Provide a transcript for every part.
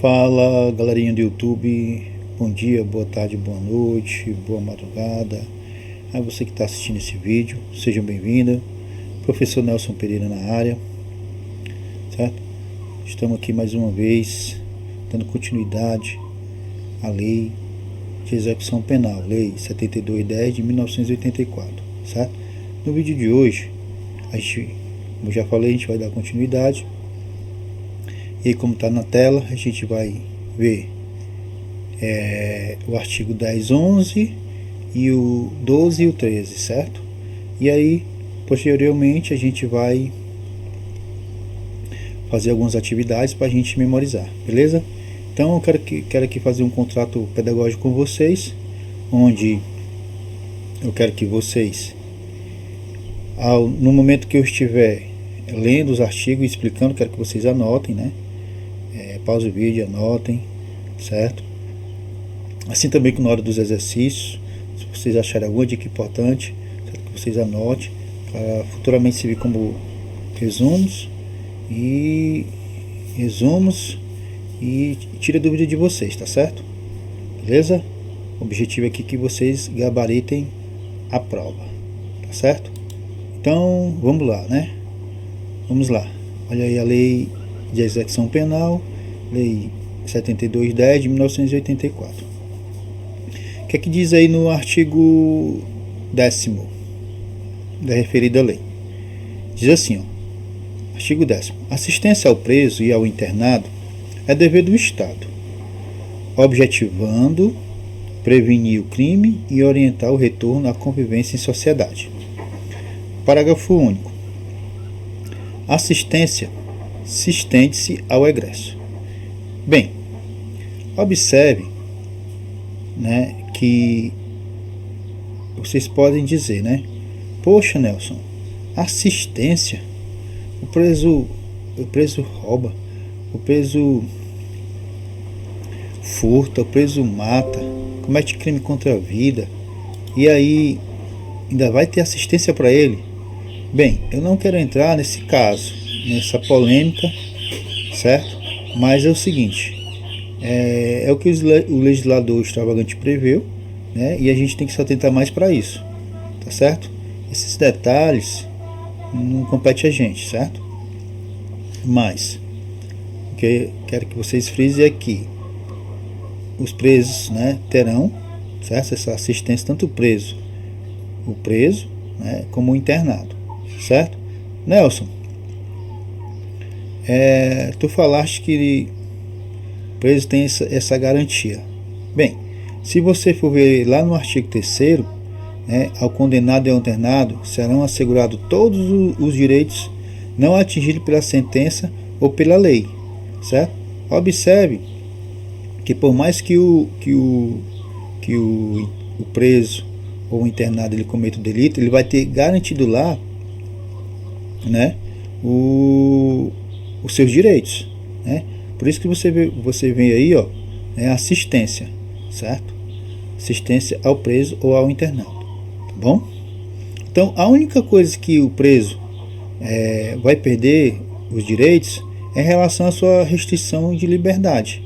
Fala galerinha do YouTube, bom dia, boa tarde, boa noite, boa madrugada a você que está assistindo esse vídeo, sejam bem-vindos. Professor Nelson Pereira na área, certo? Estamos aqui mais uma vez dando continuidade à lei de execução penal, lei 7210 de 1984, certo? No vídeo de hoje, como já falei, a gente vai dar continuidade. E como está na tela, a gente vai ver o artigo 10.11 e o 12 e o 13, certo? E aí, posteriormente, a gente vai fazer algumas atividades para a gente memorizar, beleza? Então eu quero aqui fazer um contrato pedagógico com vocês, onde eu quero que vocês, no momento que eu estiver lendo os artigos e explicando, quero que vocês anotem, né? Pause o vídeo, anotem, certo? Assim também que na hora dos exercícios, se vocês acharem alguma dica importante, quero que vocês anotem, para futuramente servir como resumos e tire dúvida de vocês, tá certo? Beleza? O objetivo aqui é que vocês gabaritem a prova, tá certo? Então, vamos lá, né? Vamos lá. Olha aí a lei de execução penal, lei 7210 de 1984. O que é que diz aí no artigo 10º da referida lei? Diz assim, ó, artigo 10º. Assistência ao preso e ao internado é dever do Estado, objetivando prevenir o crime e orientar o retorno à convivência em sociedade. Parágrafo único. Assistência se estende-se ao egresso. Bem, observe, né, que vocês podem dizer, né? Poxa, Nelson, assistência, o preso rouba, o preso furta, o preso mata, comete crime contra a vida, e aí ainda vai ter assistência para ele? Bem, eu não quero entrar nesse caso, nessa polêmica, certo? Mas é o seguinte, é o que o legislador extravagante preveu, né? E a gente tem que se atentar mais para isso, tá certo? Esses detalhes não competem a gente, certo? Mas o que quero que vocês frisem é que os presos, né, terão, certo, essa assistência, tanto o preso, né, como o internado, certo? Nelson, tu falaste que o preso tem essa garantia. Bem, se você for ver lá no artigo 3º, né, ao condenado e ao internado serão assegurados todos os direitos não atingidos pela sentença ou pela lei, certo? Observe que por mais que o preso ou o internado ele cometa o delito, ele vai ter garantido lá, né, os seus direitos, né? Por isso que você vê aí, ó, né, assistência, certo? Assistência ao preso ou ao internado, tá bom? Então, a única coisa que o preso vai perder os direitos é em relação à sua restrição de liberdade,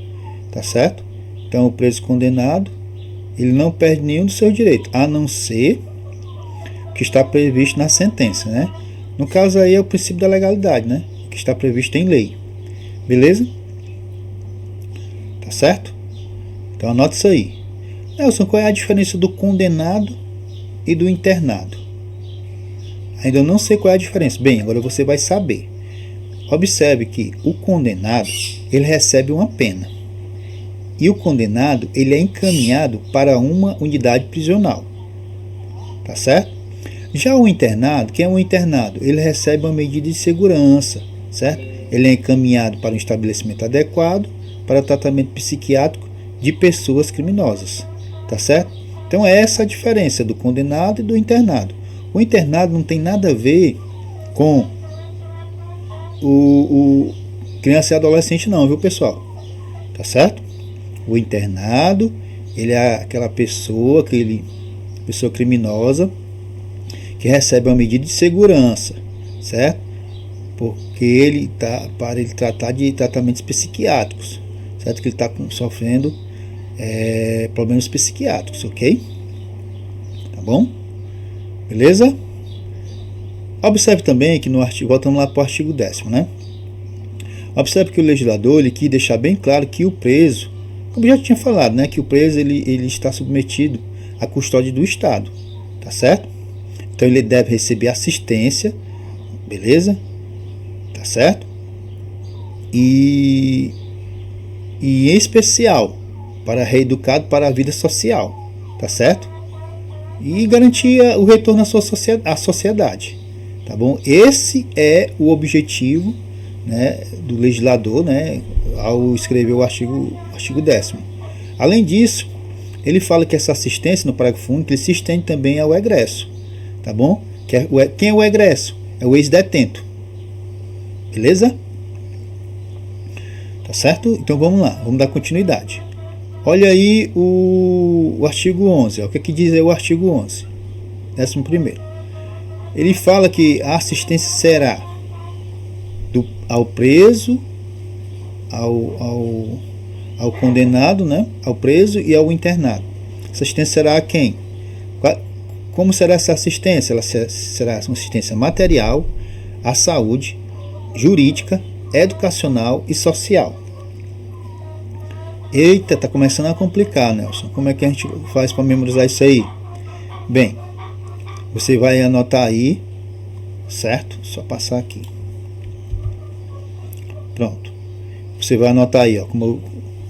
tá certo? Então, o preso condenado, ele não perde nenhum dos seus direitos, a não ser que está previsto na sentença, né? No caso aí é o princípio da legalidade, né? Que está previsto em lei. Beleza? Tá certo? Então anota isso aí. Nelson, qual é a diferença do condenado e do internado? Ainda não sei qual é a diferença. Bem, agora você vai saber. Observe que o condenado, ele recebe uma pena. E o condenado, ele é encaminhado para uma unidade prisional. Tá certo? Já o internado, quem é um internado? Ele recebe uma medida de segurança, certo? Ele é encaminhado para um estabelecimento adequado para tratamento psiquiátrico de pessoas criminosas, tá certo? Então é essa a diferença do condenado e do internado. O internado não tem nada a ver com o criança e adolescente não, viu pessoal? Tá certo? O internado, ele é aquela pessoa, pessoa criminosa que recebe uma medida de segurança, certo? Porque ele tá para ele tratar de tratamentos psiquiátricos, certo? Que ele está sofrendo problemas psiquiátricos, ok? Tá bom? Beleza? Observe também que no artigo, voltamos lá para o artigo 10º, né? Observe que o legislador ele quis deixar bem claro que o preso, como já tinha falado, né, que o preso ele está submetido à custódia do Estado, tá certo? Então ele deve receber assistência, beleza? Tá certo? E em especial para reeducado para a vida social, tá certo? E garantir o retorno à sociedade, tá bom? Esse é o objetivo, né, do legislador, né, ao escrever o artigo 10º. Além disso, ele fala que essa assistência no parágrafo único ele se estende também ao egresso, tá bom? Quem é o egresso? É o ex-detento, beleza? Tá certo? Então vamos lá, vamos dar continuidade. Olha aí o artigo 11, ó. O que é que diz aí o artigo 11? 11º. Ele fala que a assistência será ao preso, ao condenado, né? Ao preso e ao internado. Essa assistência será a quem? Como será essa assistência? Ela será uma assistência material, à saúde, jurídica, educacional e social. Eita, tá começando a complicar, Nelson. Como é que a gente faz para memorizar isso aí? Bem, você vai anotar aí, certo? Só passar aqui. Pronto. Você vai anotar aí, ó. Como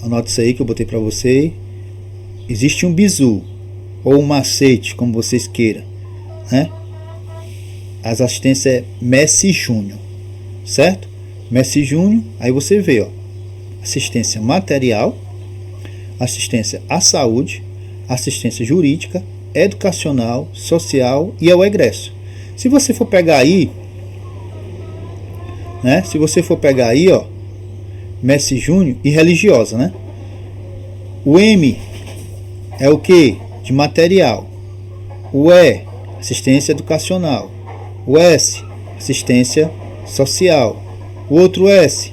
anota isso aí que eu botei para você. Existe um bizu ou um macete, como vocês queiram, né? As assistências é Messi Júnior, certo? Messi Júnior, aí você vê, ó, assistência material, assistência à saúde, assistência jurídica, educacional, social e ao egresso. Se você for pegar aí, né? Se você for pegar aí, ó, Messi Júnior e religiosa, né? O M é o que? De material. O E, assistência educacional. O S, assistência social. O outro S,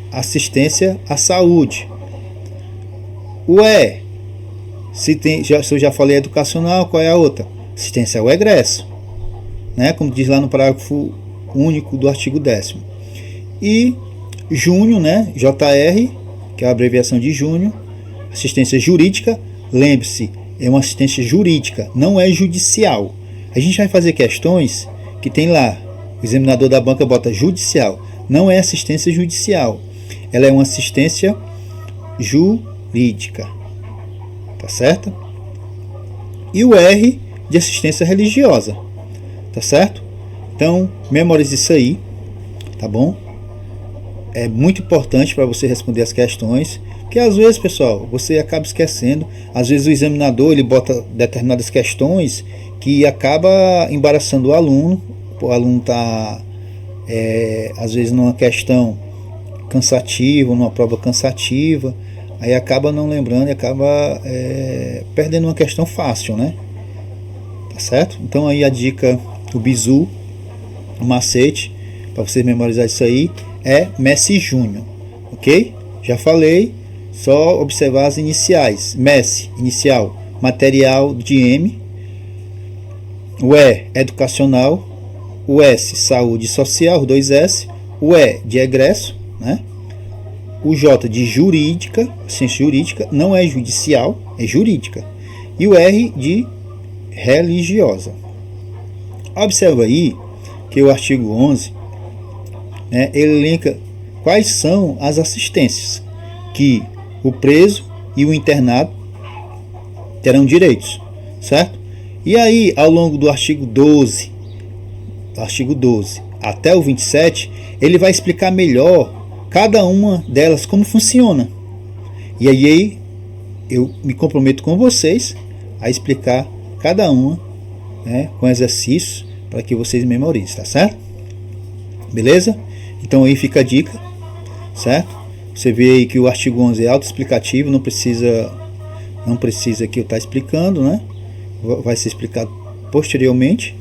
assistência à saúde. O E, se eu já falei educacional, qual é a outra? Assistência ao egresso, né? Como diz lá no parágrafo único do artigo 10º. E Júnior, né? JR, que é a abreviação de Júnior, assistência jurídica. Lembre-se, é uma assistência jurídica, não é judicial. A gente vai fazer questões que tem lá, o examinador da banca bota judicial. Não é assistência judicial, ela é uma assistência jurídica, tá certo? E o R de assistência religiosa, tá certo? Então, memorize isso aí, tá bom? É muito importante para você responder as questões, porque às vezes, pessoal, você acaba esquecendo. Às vezes o examinador ele bota determinadas questões que acaba embaraçando o aluno. O aluno está, às vezes, numa questão cansativa, numa prova cansativa, aí acaba não lembrando e acaba perdendo uma questão fácil, né? Tá certo? Então aí a dica, o bizu, o macete, para você memorizar isso aí, é Messi Júnior, ok? Já falei, só observar as iniciais. Messi, inicial, material de M. O E, educacional. O S, saúde social, 2 S. O E, de egresso, né? O J, de jurídica, ciência jurídica, não é judicial, é jurídica. E o R, de religiosa. Observa aí que o artigo 11, né, ele elenca quais são as assistências que o preso e o internado terão direitos, certo? E aí, ao longo do artigo 12 até o 27, ele vai explicar melhor cada uma delas como funciona. E aí eu me comprometo com vocês a explicar cada uma, né, com exercícios para que vocês memorizem, tá certo? Beleza? Então aí fica a dica, certo? Você vê aí que o artigo 11 é autoexplicativo, não precisa não precisa aqui eu estar explicando, né? Vai ser explicado posteriormente,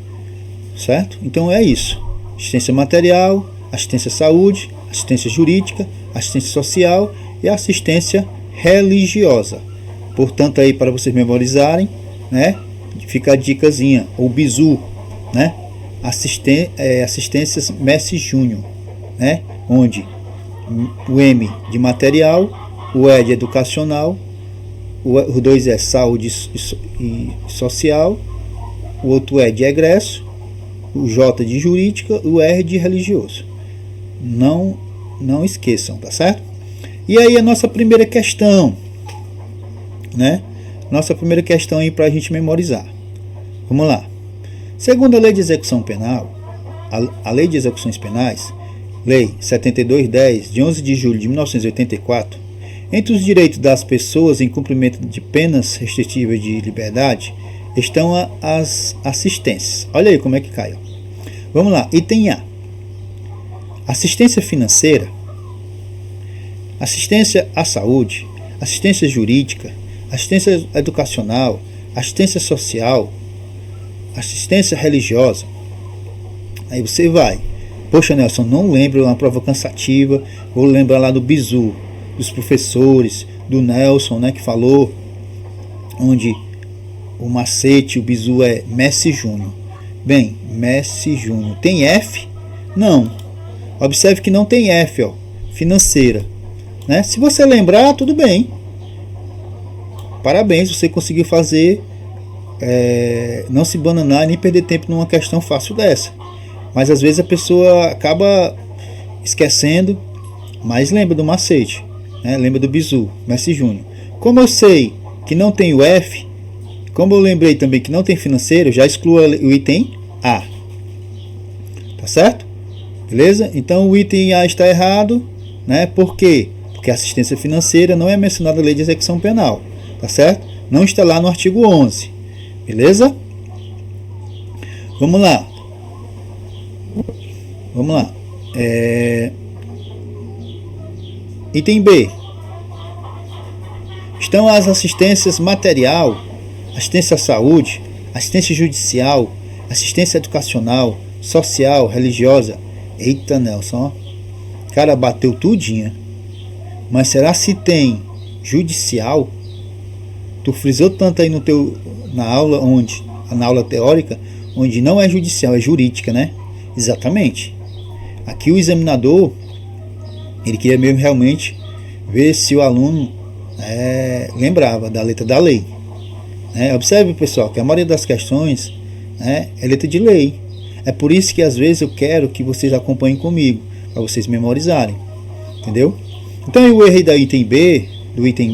certo? Então é isso: assistência material, assistência à saúde, assistência jurídica, assistência social e assistência religiosa. Portanto, aí para vocês memorizarem, né? Fica a dicasinha, o bizu, né? Assistências Messi Júnior, né? Onde o M de material, o E de educacional, o 2 é saúde e social, o outro E de egresso, o J de jurídica, o R de religioso. Não esqueçam, tá certo? E aí a nossa primeira questão, né? Nossa primeira questão aí para a gente memorizar. Vamos lá. Segundo a Lei de Execução Penal, a Lei de Execuções Penais, Lei 7210, de 11 de julho de 1984, entre os direitos das pessoas em cumprimento de penas restritivas de liberdade estão as assistências. Olha aí como é que cai. Ó. Vamos lá. Item A. Assistência financeira, assistência à saúde, assistência jurídica, assistência educacional, assistência social, assistência religiosa. Aí você vai. Poxa, Nelson, não lembro, é uma prova cansativa. Vou lembrar lá do bizu, dos professores, do Nelson, né, que falou, onde o macete, o bizu é Messi Júnior. Bem, Messi Júnior. Tem F? Não. Observe que não tem F, ó, financeira. Né? Se você lembrar, tudo bem. Parabéns, você conseguiu fazer, não se bananar nem perder tempo numa questão fácil dessa. Mas às vezes a pessoa acaba esquecendo, mas lembra do macete, né? Lembra do bizu, Messi Júnior. Como eu sei que não tem o F, como eu lembrei também que não tem financeiro, já excluo o item A. Tá certo? Beleza? Então o item A está errado, né? Por quê? Porque a assistência financeira não é mencionada na Lei de Execução Penal. Tá certo? Não está lá no artigo 11. Beleza? Vamos lá. Vamos lá. Item B. Estão as assistências material, assistência à saúde, assistência judicial, assistência educacional, social, religiosa. Eita, Nelson, ó. Cara, bateu tudinha. Mas será se tem judicial? Tu frisou tanto aí na aula na aula teórica, onde não é judicial, é jurídica, né? Exatamente. Aqui o examinador, ele queria mesmo realmente ver se o aluno lembrava da letra da lei. Observe, pessoal, que a maioria das questões é letra de lei. É por isso que às vezes eu quero que vocês acompanhem comigo, para vocês memorizarem. Entendeu? Então eu errei do item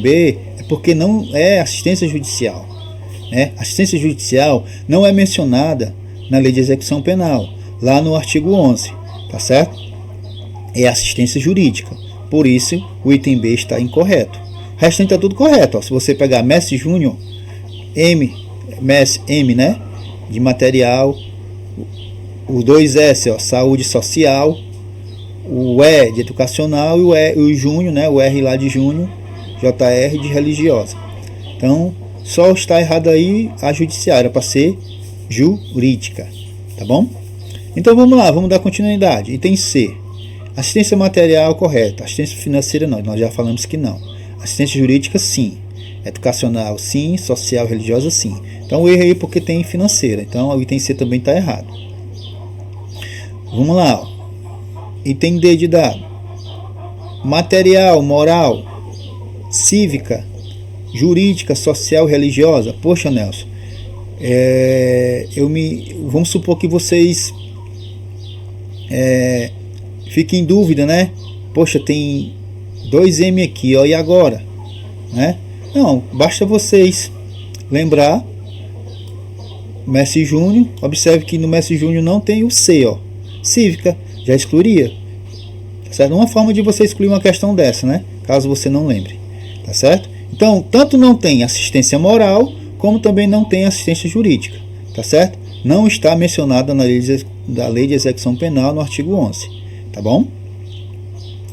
B é porque não é assistência judicial. Assistência judicial não é mencionada na Lei de Execução Penal, lá no artigo 11, tá certo? É assistência jurídica. Por isso o item B está incorreto. O restante está tudo correto. Ó. Se você pegar Messi Júnior, M, né? De material, o 2S, ó, saúde social, o E de educacional e o Júnior, né? O R lá de Júnior, JR de religiosa. Então, só está errado aí a judiciária, para ser jurídica, tá bom? Então vamos lá, vamos dar continuidade. Item C. Assistência material correta, assistência financeira não, nós já falamos que não. Assistência jurídica sim, educacional sim, social, religiosa sim. Então eu errei porque tem financeira, então o item C também está errado. Vamos lá, ó. Item D de dado. Material, moral, cívica, jurídica, social, religiosa. Poxa, Nelson, vamos supor que vocês fiquem em dúvida, né? Poxa, tem 2M aqui, ó, e agora? Né? Não, basta vocês lembrar Messi Júnior. Observe que no Messi Júnior não tem o C, ó. Cívica, já excluiria. Tá certo? Uma forma de você excluir uma questão dessa, né? Caso você não lembre. Tá certo? Então, tanto não tem assistência moral, como também não tem assistência jurídica. Tá certo? Não está mencionada na Lei de Execução Penal no artigo 11. Tá bom?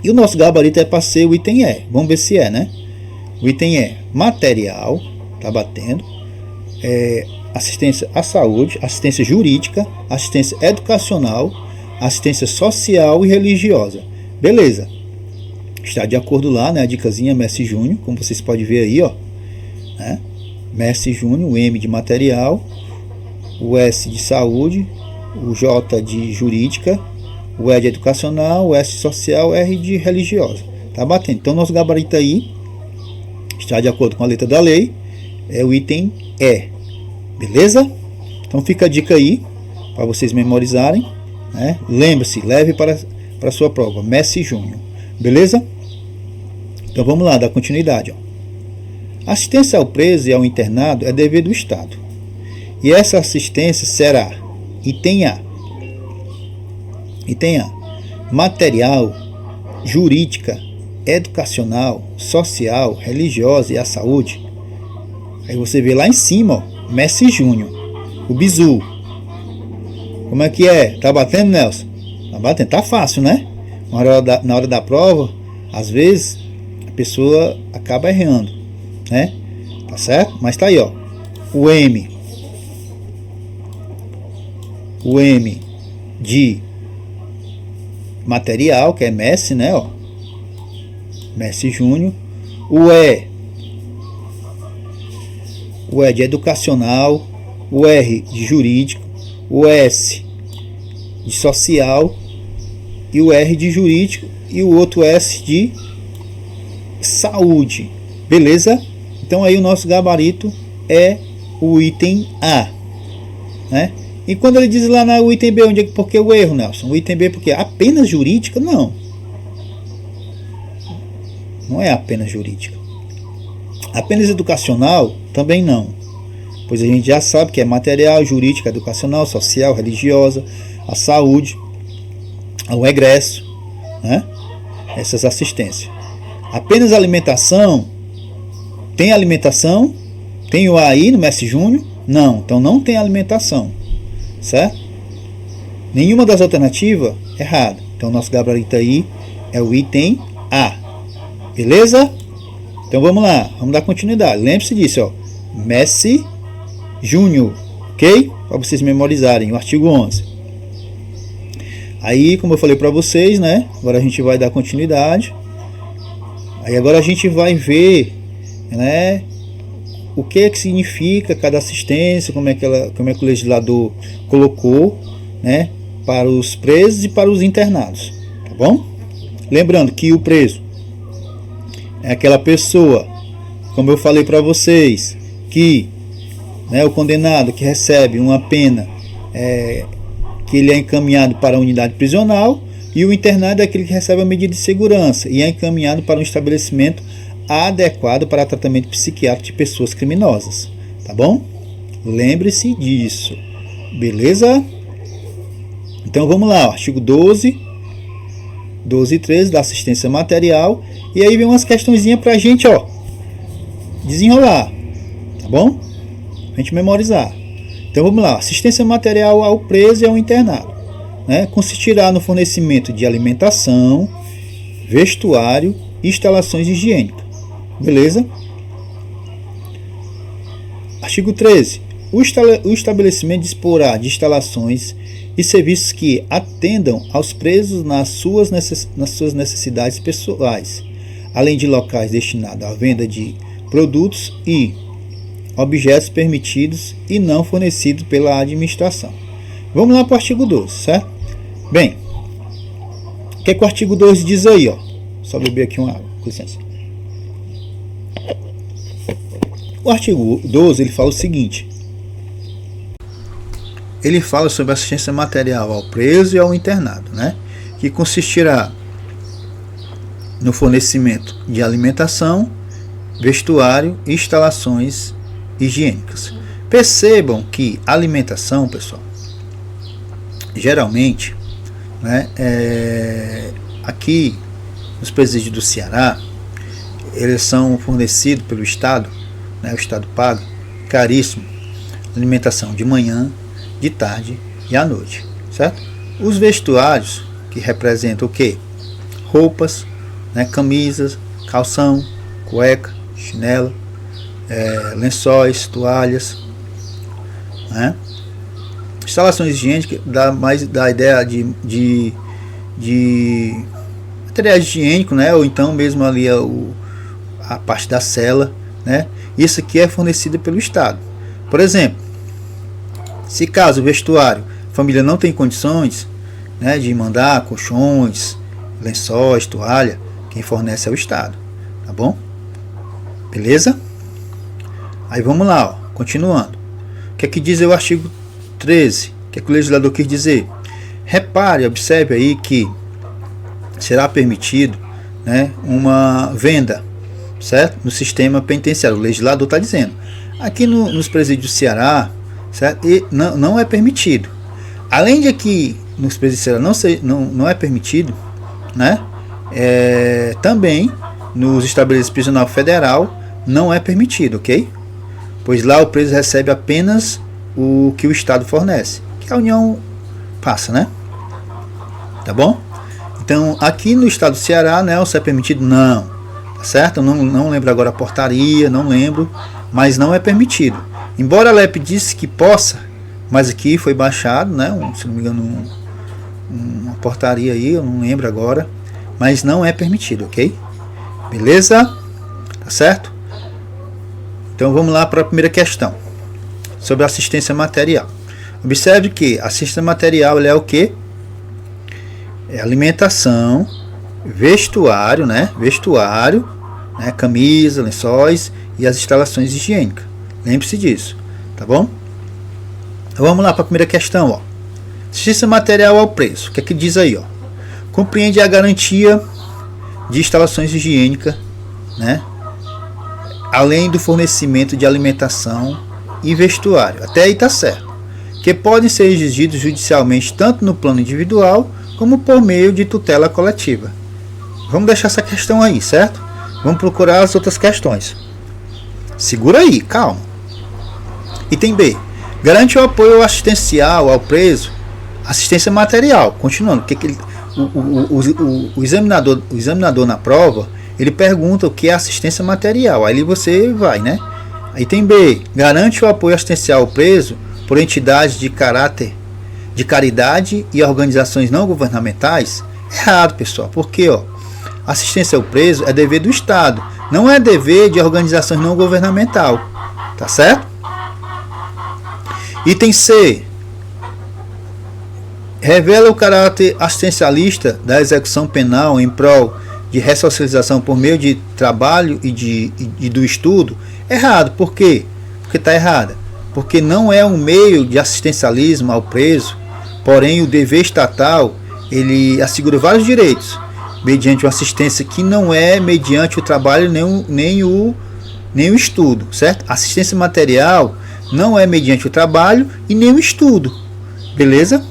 E o nosso gabarito é para ser o item E. Vamos ver se é, né? O item E. Material, está batendo. Assistência à saúde, assistência jurídica, assistência educacional, assistência social e religiosa. Beleza. Está de acordo lá, né? A dicasinha Messi Júnior, como vocês podem ver aí, ó. Né? Messi Júnior, o M de material, o S de saúde, o J de jurídica, o E de educacional, o S social, o R de religiosa. Tá batendo. Então nosso gabarito aí está de acordo com a letra da lei, é o item E. Beleza? Então fica a dica aí para vocês memorizarem, né? Lembre-se, leve para a sua prova, Messi Júnior. Beleza? Então vamos lá, dar continuidade. Ó. Assistência ao preso e ao internado é dever do Estado. E essa assistência será item A. Item A. Material, jurídica, educacional, social, religiosa e a saúde. Aí você vê lá em cima, ó, Messi Júnior, o bizu. Como é que é? Tá batendo, Nelson? Tá batendo, tá fácil, né? Na hora da prova, às vezes a pessoa acaba errando, né? Tá certo? Mas tá aí, ó. O M de material, que é Messi, né? Ó. Messi Júnior. O E de educacional. O R de jurídico. O S de social. E o R de jurídico. E o outro S de saúde. Beleza? Então aí o nosso gabarito é o item A, né? E quando ele diz lá no item B, onde é por que o erro, Nelson? O item B porque apenas jurídica? Não. Não é apenas jurídica. Apenas educacional? Também não. Pois a gente já sabe que é material, jurídica, educacional, social, religiosa, a saúde, o egresso, né? Essas assistências. Apenas alimentação? Tem alimentação? Tem o A aí no Messi Júnior? Não, então não tem alimentação. Certo? Nenhuma das alternativas errada. Então nosso gabarito aí é o item A. Beleza? Então vamos lá, vamos dar continuidade. Lembre-se disso, ó. Messi Júnior, ok? Para vocês memorizarem o artigo 11. Aí, como eu falei para vocês, né? Agora a gente vai dar continuidade. Aí agora a gente vai ver, né? O que é que significa cada assistência, como é que o legislador colocou, né, para os presos e para os internados, tá bom? Lembrando que o preso é aquela pessoa, como eu falei para vocês, que, né, o condenado que recebe uma pena, que ele é encaminhado para a unidade prisional, e o internado é aquele que recebe a medida de segurança e é encaminhado para um estabelecimento adequado para tratamento psiquiátrico de pessoas criminosas, tá bom? Lembre-se disso, beleza? Então vamos lá, ó, artigo 12 e 13 da assistência material, e aí vem umas questõezinhas pra gente, ó, desenrolar, tá bom? A gente memorizar. Então vamos lá, assistência material ao preso e ao internado, né? Consistirá no fornecimento de alimentação, vestuário e instalações higiênicas. Beleza? Artigo 13. O estabelecimento disporá de instalações e serviços que atendam aos presos nas suas necessidades pessoais, além de locais destinados à venda de produtos e objetos permitidos e não fornecidos pela administração. Vamos lá para o artigo 12, certo? Bem, o que é que o artigo 12 diz aí, ó? Só beber aqui uma água, com licença. O artigo 12 ele fala o seguinte: ele fala sobre assistência material ao preso e ao internado, né? Que consistirá no fornecimento de alimentação, vestuário e instalações higiênicas. Percebam que alimentação, pessoal, geralmente, né, aqui nos presídios do Ceará, eles são fornecidos pelo Estado, né, o Estado paga, caríssimo, alimentação de manhã, de tarde e à noite, certo? Os vestuários, que representam o quê? Roupas, né, camisas, calção, cueca, chinela, lençóis, toalhas, né? Instalações higiênicas dá mais da ideia de materiais higiênicos, né? Ou então mesmo ali a parte da cela, né? Isso aqui é fornecido pelo Estado. Por exemplo, se caso o vestuário, a família não tem condições, né, de mandar colchões, lençóis, toalha, quem fornece é o Estado, tá bom? Beleza? Aí vamos lá, ó, continuando. O que é que diz o artigo 13? O que é que o legislador quis dizer? Repare, observe aí que será permitido, né, uma venda, certo? No sistema penitenciário. O legislador está dizendo. Aqui nos presídios do Ceará, certo? E não é permitido. Além de aqui nos presídios do Ceará não é permitido, né? Também nos estabelecimentos prisional federal não é permitido, ok? Pois lá o preso recebe apenas o que o Estado fornece, que a União passa, né? Tá bom? Então aqui no estado do Ceará, né, se é permitido? Não, tá certo? Eu não lembro agora a portaria, não lembro, mas não é permitido. Embora a LEP disse que possa, mas aqui foi baixado, né, se não me engano, uma portaria aí, eu não lembro agora, mas não é permitido, ok? Beleza? Tá certo? Então vamos lá para a primeira questão, sobre assistência material. Observe que a assistência material é o que? É alimentação, vestuário, né? Vestuário, né? Camisa, lençóis e as instalações higiênicas. Lembre-se disso, tá bom? Então vamos lá para a primeira questão, ó. Assistência material ao preço. O que é que diz aí, ó? Compreende a garantia de instalações higiênicas, né? Além do fornecimento de alimentação e vestuário. Até aí tá certo. Que podem ser exigidos judicialmente tanto no plano individual como por meio de tutela coletiva. Vamos deixar essa questão aí, certo? Vamos procurar as outras questões. Segura aí, calma. Item B. Garante o apoio assistencial ao preso, assistência material. Continuando, o examinador na prova, ele pergunta o que é assistência material. Aí você vai, né? Item B. Garante o apoio assistencial ao preso por entidades de caridade e organizações não governamentais. Errado, pessoal. Porque, ó, assistência ao preso é dever do Estado, não é dever de organizações não governamental. Tá certo? Item C. Revela o caráter assistencialista da execução penal em prol de ressocialização por meio de trabalho e do estudo. Errado. Por quê? Porque está errada. Porque não é um meio de assistencialismo ao preso, porém o dever estatal ele assegura vários direitos mediante uma assistência que não é mediante o trabalho nem o estudo, certo? Assistência material não é mediante o trabalho e nem o estudo, beleza?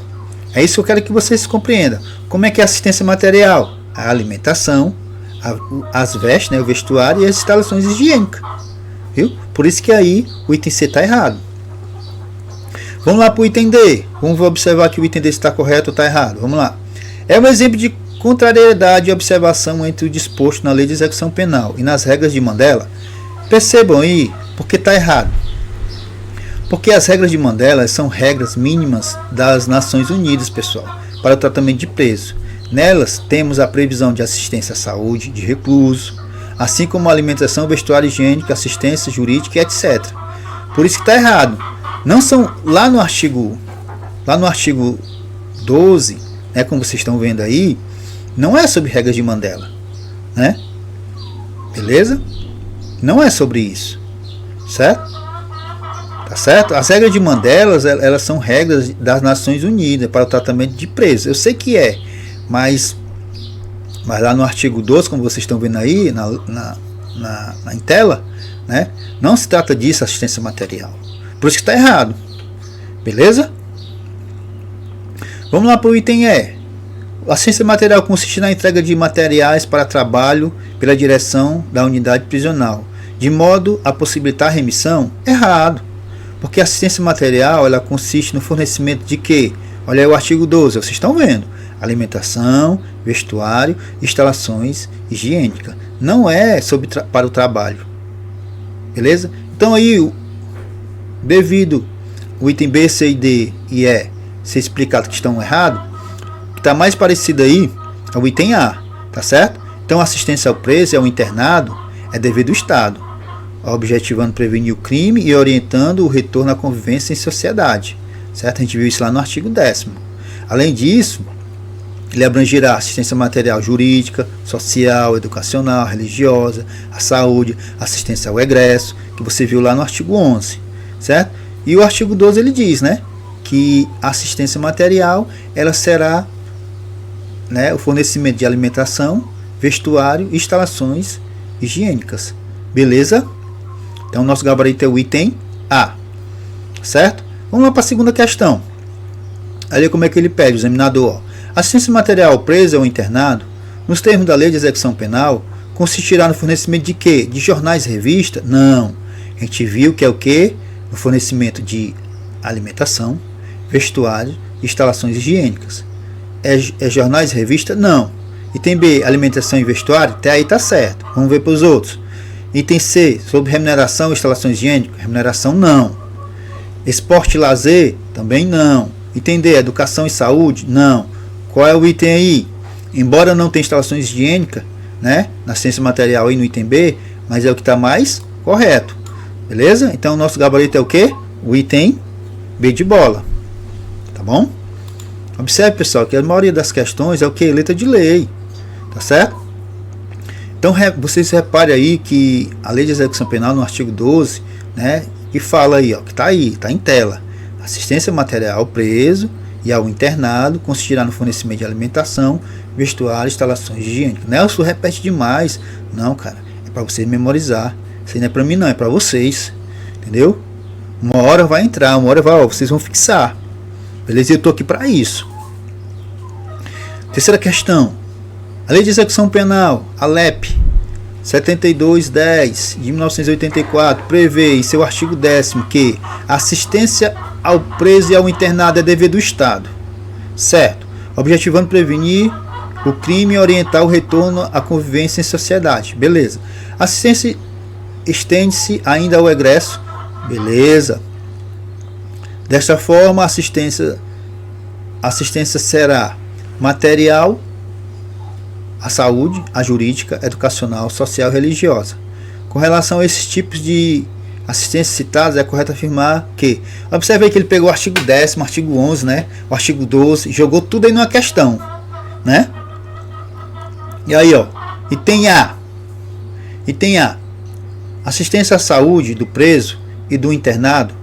É isso que eu quero que vocês compreendam. Como é que é assistência material? A alimentação, as vestes, né, o vestuário e as instalações higiênicas, viu? Por isso que aí o item C está errado. Vamos lá para o item D. Vamos observar que o item D está correto ou está errado. Vamos lá. É um exemplo de contrariedade e observação entre o disposto na lei de execução penal e nas regras de Mandela. Percebam aí porque está errado. Porque as regras de Mandela são regras mínimas das Nações Unidas, pessoal, para o tratamento de preso. Nelas temos a previsão de assistência à saúde de recluso, assim como alimentação, vestuário higiênico, assistência jurídica, etc. Por isso que está errado. Não são lá no artigo 12, né, como vocês estão vendo aí, não é sobre regras de Mandela, né? Beleza? Não é sobre isso, certo? Tá certo? As regras de Mandela, elas são regras das Nações Unidas para o tratamento de presos. Eu sei que é, mas lá no artigo 12, como vocês estão vendo aí em tela, né, não se trata disso, assistência material. Por isso que está errado. Beleza? Vamos lá para o item E. A assistência material consiste na entrega de materiais para trabalho pela direção da unidade prisional, de modo a possibilitar a remissão. Errado. Porque a assistência material ela consiste no fornecimento de quê? Olha aí o artigo 12, vocês estão vendo. Alimentação, vestuário, instalações higiênicas. Não é para o trabalho. Beleza? Então aí, devido o item B, C e D e E ser explicado que estão errados, o que está mais parecido aí é o item A, tá certo? Então, assistência ao preso e ao internado é dever do Estado, objetivando prevenir o crime e orientando o retorno à convivência em sociedade, certo? A gente viu isso lá no artigo 10º. Além disso, ele abrangerá a assistência material jurídica, social, educacional, religiosa, a saúde, assistência ao egresso, que você viu lá no artigo 11, certo? E o artigo 12 ele diz, né, que a assistência material ela será, né, o fornecimento de alimentação, vestuário e instalações higiênicas. Beleza? Então, nosso gabarito é o item A, certo? Vamos lá para a segunda questão. Olha como é que ele pede, o examinador. Ó. Assistência material ao preso ou internado, nos termos da Lei de Execução Penal, consistirá no fornecimento de quê? De jornais e revistas? Não. A gente viu que é o quê? No fornecimento de alimentação, vestuário e instalações higiênicas. É jornais e revistas? Não. Item B, alimentação e vestuário? Até aí tá certo. Vamos ver para os outros. Item C, sobre remuneração e instalações higiênicas? Remuneração não. Esporte e lazer? Também não. Item D, educação e saúde? Não. Qual é o item aí? Embora não tenha instalações higiênicas, né, na assistência material aí no item B, mas é o que está mais correto. Beleza? Então o nosso gabarito é o quê? O item B de bola. Tá bom? Observe, pessoal, que a maioria das questões é o que? Letra de lei. Tá certo? Então vocês reparem aí que a Lei de Execução Penal no artigo 12, né, que fala aí, ó, que está aí, está em tela. Assistência material ao preso e ao internado consistirá no fornecimento de alimentação, vestuário, instalações higiênicas. Nelson repete demais. Não, cara, é para vocês memorizar. Isso aí não é para mim não, é para vocês. Entendeu? Uma hora vai entrar, uma hora vai, ó, vocês vão fixar. Beleza? Eu estou aqui para isso. Terceira questão. A Lei de Execução Penal, a LEP 7210 de 1984, prevê em seu artigo 10º que a assistência ao preso e ao internado é dever do Estado, certo? Objetivando prevenir o crime e orientar o retorno à convivência em sociedade, beleza? Assistência estende-se ainda ao egresso, beleza? Desta forma, a assistência será material, a saúde, a jurídica, educacional, social e religiosa. Com relação a esses tipos de assistência citados, é correto afirmar que... Observe aí que ele pegou o artigo 10º, o artigo 11, né? O artigo 12, jogou tudo aí numa questão, né? E aí, ó, item A. Item A. Assistência à saúde do preso e do internado.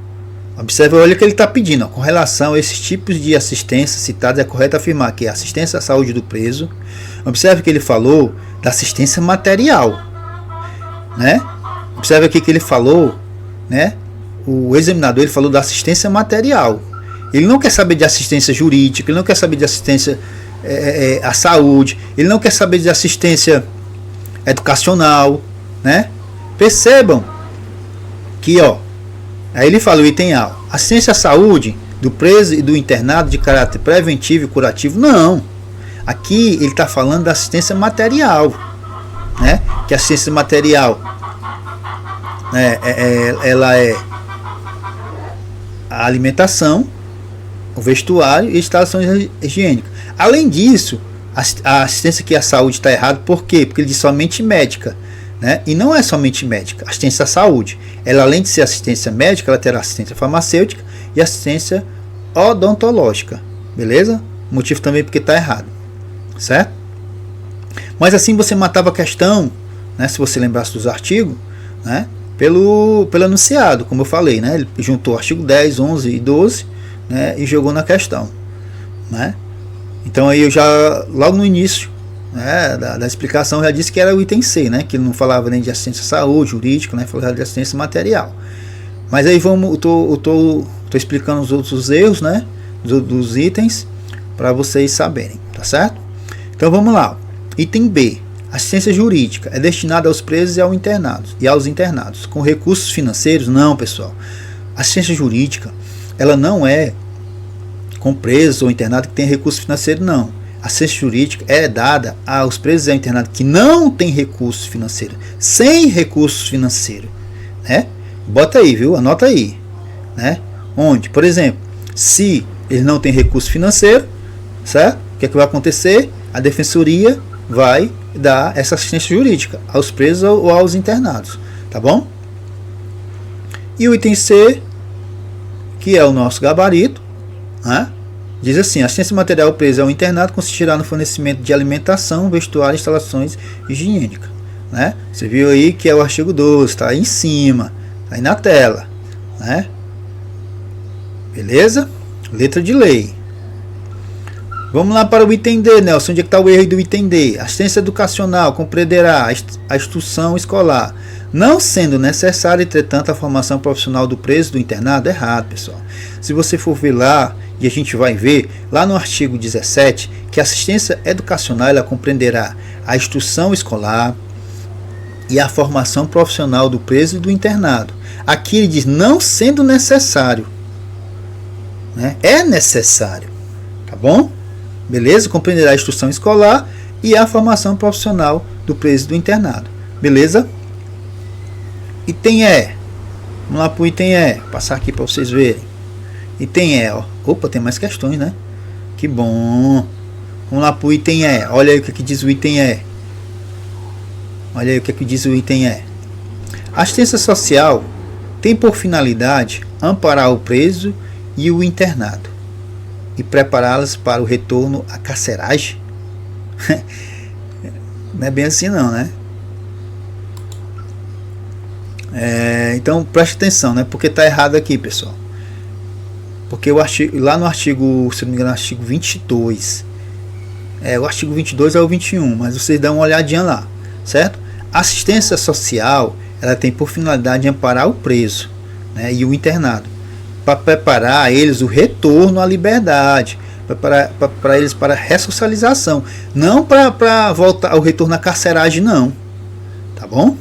Observe, olha o que ele está pedindo. Ó, com relação a esses tipos de assistência citados, é correto afirmar que a assistência à saúde do preso. Observe que ele falou da assistência material, né? Observe aqui que ele falou, né? O examinador ele falou da assistência material. Ele não quer saber de assistência jurídica, ele não quer saber de assistência à saúde, ele não quer saber de assistência educacional, né? Percebam que, ó, aí ele fala o item A, assistência à saúde do preso e do internado de caráter preventivo e curativo, não. Aqui ele está falando da assistência material, né? Que a assistência material, né, ela é a alimentação, o vestuário e instalações higiênicas. Além disso, a assistência que a saúde está errado, por quê? Porque ele diz somente médica, né? E não é somente médica, assistência à saúde. Ela, além de ser assistência médica, ela terá assistência farmacêutica e assistência odontológica, beleza? Motivo também porque está errado, certo? Mas assim você matava a questão, né, se você lembrasse dos artigos, né, pelo enunciado, como eu falei, né, ele juntou o artigo 10, 11 e 12, né, e jogou na questão, né? Então aí eu já, logo no início, né, da explicação, já disse que era o item C, né, que ele não falava nem de assistência à saúde, jurídica, né, falava de assistência material. Mas aí eu tô explicando os outros erros, né, dos itens, para vocês saberem, tá certo? Então vamos lá. Item B. Assistência jurídica é destinada aos presos e aos internados. Com recursos financeiros? Não, pessoal. Assistência jurídica, ela não é com presos ou internado que tem recurso financeiro, não. A assistência jurídica é dada aos presos e internados que não têm recurso financeiro, sem recursos financeiros, né? Bota aí, viu? Anota aí, né? Onde, por exemplo, se ele não tem recurso financeiro, certo? O que é que vai acontecer? A defensoria vai dar essa assistência jurídica aos presos ou aos internados, tá bom? E o item C, que é o nosso gabarito, né? Diz assim: a assistência material ao preso ao internado consistirá no fornecimento de alimentação, vestuário e instalações higiênicas, né? Você viu aí que é o artigo 12, está aí em cima, tá aí na tela, né? Beleza? Letra de lei. Vamos lá para o item D, Nelson. Onde é que está o erro do item D? Assistência educacional compreenderá a instrução escolar, não sendo necessária, entretanto, a formação profissional do preso do internado. Errado, pessoal. Se você for ver lá, e a gente vai ver lá no artigo 17, que a assistência educacional ela compreenderá a instrução escolar e a formação profissional do preso e do internado. Aqui ele diz não sendo necessário, né? É necessário, tá bom? Beleza? Compreenderá a instrução escolar e a formação profissional do preso e do internado. Beleza? Item E. Vamos lá para o item E. Vou passar aqui para vocês verem. Item E. Ó. Opa, tem mais questões, né? Que bom. Vamos lá para o item E. Olha aí o que diz o item E. Olha aí o que diz o item E. A assistência social tem por finalidade amparar o preso e o internado e prepará-las para o retorno à carceragem. Não é bem assim não, né? Então preste atenção, né? Porque está errado aqui, pessoal. Porque o artigo, lá no artigo, se não me engano, artigo 22, o artigo 22 é o 21, mas vocês dão uma olhadinha lá, certo? A assistência social ela tem por finalidade amparar o preso, né, e o internado, para preparar eles o retorno à liberdade, para eles para a ressocialização, não para voltar ao retorno à carceragem, não, tá bom?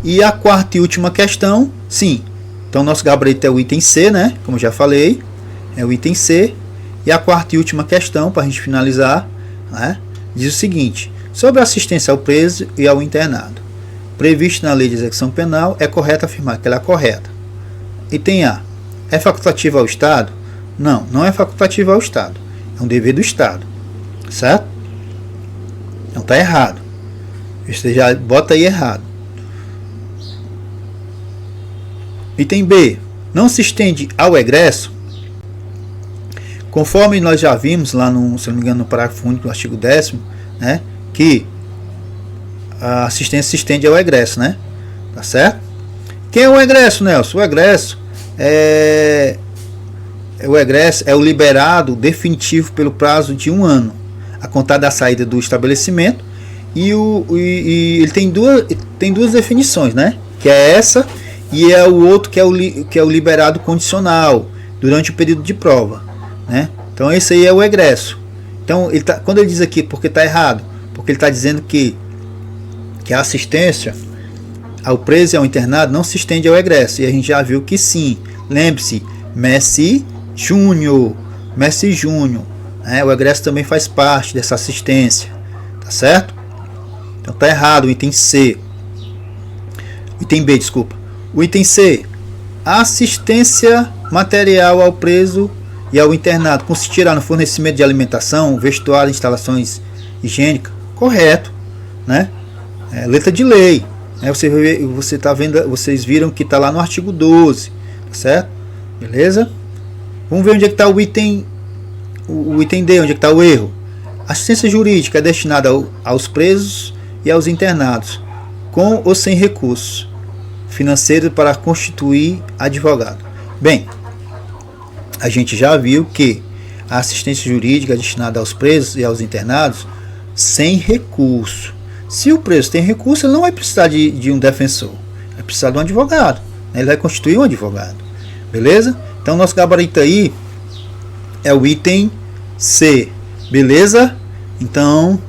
E a quarta e última questão, sim, então nosso gabarito é o item C, né, como já falei, é o item C, e a quarta e última questão, para a gente finalizar, né, diz o seguinte: sobre a assistência ao preso e ao internado, previsto na lei de execução penal, é correto afirmar que ela é correta. Item A. É facultativa ao Estado? Não, não é facultativa ao Estado. É um dever do Estado. Certo? Então está errado. Você já bota aí errado. Item B. Não se estende ao egresso? Conforme nós já vimos lá no, se não me engano, no parágrafo único do artigo 10º, né, que a assistência se estende ao egresso, né? Tá certo? Quem é o egresso, Nelson? O egresso é o liberado definitivo pelo prazo de 1 ano, a contar da saída do estabelecimento, e ele tem duas definições, né? Que é essa e é o outro que é o liberado condicional durante o período de prova, né? Então esse aí é o egresso. Então quando ele diz aqui porque está errado, porque ele está dizendo que a assistência ao preso e ao internado não se estende ao egresso, e a gente já viu que sim. Lembre-se, Messi Júnior, né? O egresso também faz parte dessa assistência, tá certo? Então tá errado o item C. Item B, desculpa. O item C: a assistência material ao preso e ao internado consistirá no fornecimento de alimentação, vestuário, instalações higiênicas. Correto, né? Letra de lei. Você tá vendo, vocês viram que está lá no artigo 12, tá certo? Beleza? Vamos ver onde é que está o item D, onde é que está o erro. A assistência jurídica é destinada aos presos e aos internados, com ou sem recursos financeiros para constituir advogado. Bem, a gente já viu que a assistência jurídica é destinada aos presos e aos internados sem recurso. Se o preso tem recurso, ele não vai precisar de um defensor, vai precisar de um advogado, né? Ele vai constituir um advogado. Beleza? Então nosso gabarito aí é o item C. Beleza? Então,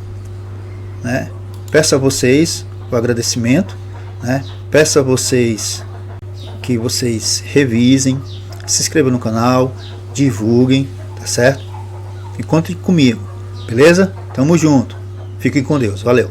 né, peço a vocês o agradecimento, né? Peço a vocês que vocês revisem, se inscrevam no canal, divulguem, tá certo? E contem comigo. Beleza? Tamo junto. Fiquem com Deus. Valeu.